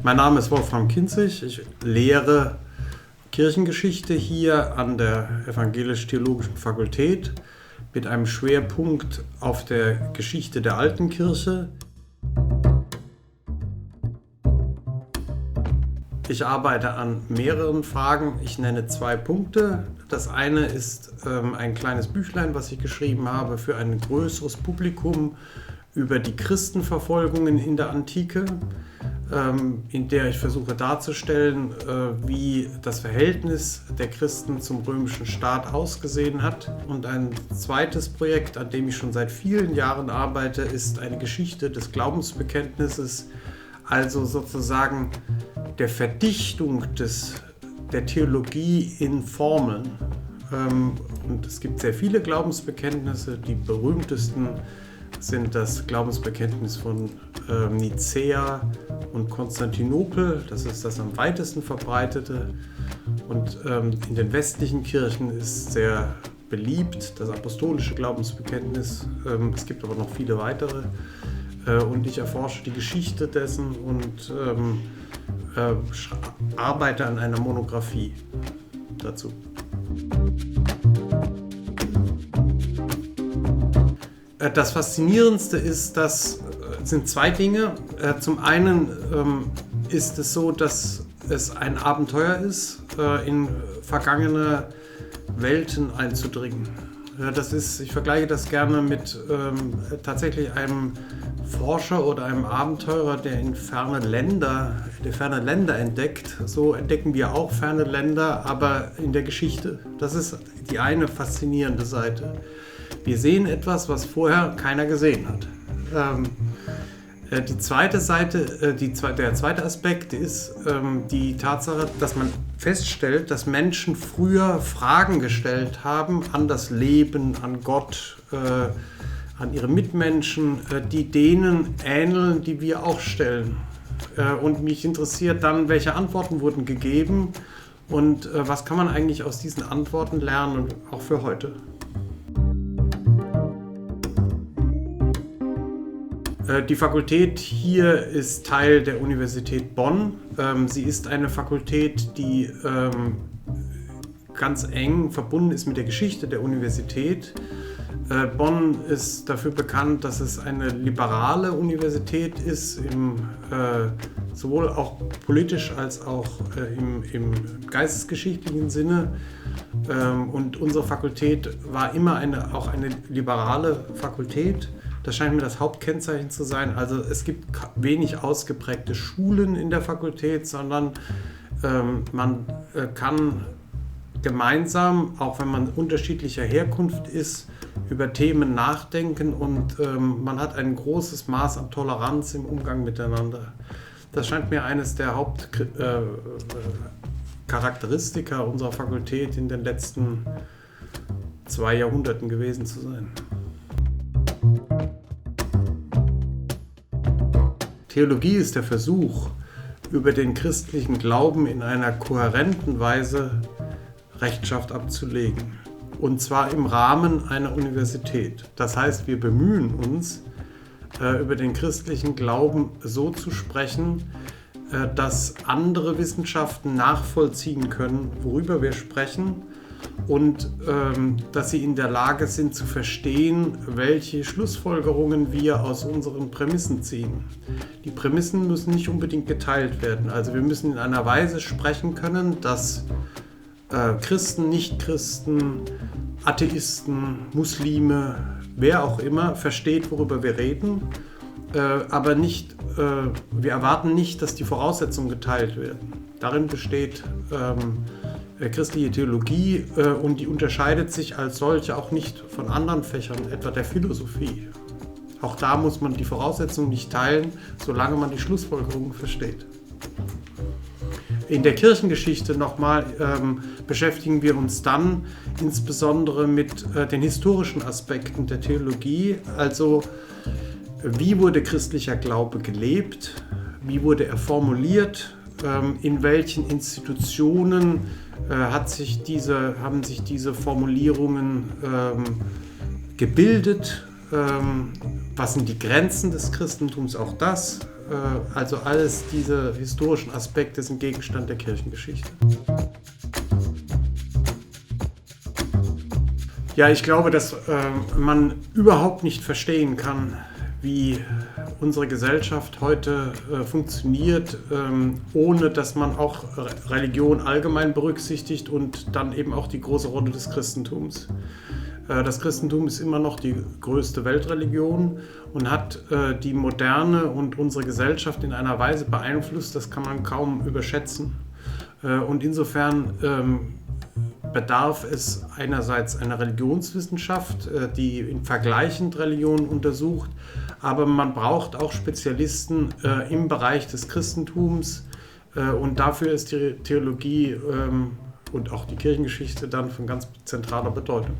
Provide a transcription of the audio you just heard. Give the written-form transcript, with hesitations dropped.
Mein Name ist Wolfram Kinzig. Ich lehre Kirchengeschichte hier an der Evangelisch-Theologischen Fakultät mit einem Schwerpunkt auf der Geschichte der alten Kirche. Ich arbeite an mehreren Fragen. Ich nenne 2 Punkte. Das eine ist ein kleines Büchlein, was ich geschrieben habe für ein größeres Publikum über die Christenverfolgungen in der Antike, in der ich versuche darzustellen, wie das Verhältnis der Christen zum römischen Staat ausgesehen hat. Und ein zweites Projekt, an dem ich schon seit vielen Jahren arbeite, ist eine Geschichte des Glaubensbekenntnisses, also sozusagen der Verdichtung der Theologie in Formeln. Und es gibt sehr viele Glaubensbekenntnisse. Die berühmtesten sind das Glaubensbekenntnis von Nicäa und Konstantinopel. Das ist das am weitesten verbreitete. Und in den westlichen Kirchen ist sehr beliebt das apostolische Glaubensbekenntnis. Es gibt aber noch viele weitere. Und ich erforsche die Geschichte dessen und arbeite an einer Monographie dazu. Das Faszinierendste sind 2 Dinge. Zum einen ist es so, dass es ein Abenteuer ist, in vergangene Welten einzudringen. Ich vergleiche das gerne mit tatsächlich einem Forscher oder einem Abenteurer, der ferne Länder entdeckt. So entdecken wir auch ferne Länder, aber in der Geschichte. Das ist die eine faszinierende Seite. Wir sehen etwas, was vorher keiner gesehen hat. Die zweite Seite, der zweite Aspekt ist die Tatsache, dass man feststellt, dass Menschen früher Fragen gestellt haben an das Leben, an Gott, an ihre Mitmenschen, die denen ähneln, die wir auch stellen. Und mich interessiert dann, welche Antworten wurden gegeben und was kann man eigentlich aus diesen Antworten lernen, auch für heute. Die Fakultät hier ist Teil der Universität Bonn. Sie ist eine Fakultät, die ganz eng verbunden ist mit der Geschichte der Universität. Bonn ist dafür bekannt, dass es eine liberale Universität ist, sowohl auch politisch als auch im geistesgeschichtlichen Sinne. Und unsere Fakultät war immer auch eine liberale Fakultät. Das scheint mir das Hauptkennzeichen zu sein. Also es gibt wenig ausgeprägte Schulen in der Fakultät, sondern man kann gemeinsam, auch wenn man unterschiedlicher Herkunft ist, über Themen nachdenken und man hat ein großes Maß an Toleranz im Umgang miteinander. Das scheint mir eines der Hauptcharakteristika unserer Fakultät in den letzten 2 Jahrhunderten gewesen zu sein. Theologie ist der Versuch, über den christlichen Glauben in einer kohärenten Weise Rechenschaft abzulegen. Und zwar im Rahmen einer Universität. Das heißt, wir bemühen uns, über den christlichen Glauben so zu sprechen, dass andere Wissenschaften nachvollziehen können, worüber wir sprechen, und dass sie in der Lage sind zu verstehen, welche Schlussfolgerungen wir aus unseren Prämissen ziehen. Die Prämissen müssen nicht unbedingt geteilt werden. Also wir müssen in einer Weise sprechen können, dass Christen, Nichtchristen, Atheisten, Muslime, wer auch immer, versteht, worüber wir reden, aber wir erwarten nicht, dass die Voraussetzungen geteilt werden. Darin besteht christliche Theologie und die unterscheidet sich als solche auch nicht von anderen Fächern, etwa der Philosophie. Auch da muss man die Voraussetzungen nicht teilen, solange man die Schlussfolgerungen versteht. In der Kirchengeschichte nochmal beschäftigen wir uns dann insbesondere mit den historischen Aspekten der Theologie, also wie wurde christlicher Glaube gelebt, wie wurde er formuliert, in welchen Institutionen haben sich diese Formulierungen gebildet, was sind die Grenzen des Christentums, auch das, also alles diese historischen Aspekte sind Gegenstand der Kirchengeschichte. Ja, ich glaube, dass man überhaupt nicht verstehen kann, wie unsere Gesellschaft heute funktioniert, ohne dass man auch Religion allgemein berücksichtigt und dann eben auch die große Rolle des Christentums. Das Christentum ist immer noch die größte Weltreligion und hat die Moderne und unsere Gesellschaft in einer Weise beeinflusst, das kann man kaum überschätzen. Und insofern bedarf es einerseits einer Religionswissenschaft, die vergleichend Religionen untersucht, aber man braucht auch Spezialisten im Bereich des Christentums und dafür ist die Theologie und auch die Kirchengeschichte dann von ganz zentraler Bedeutung.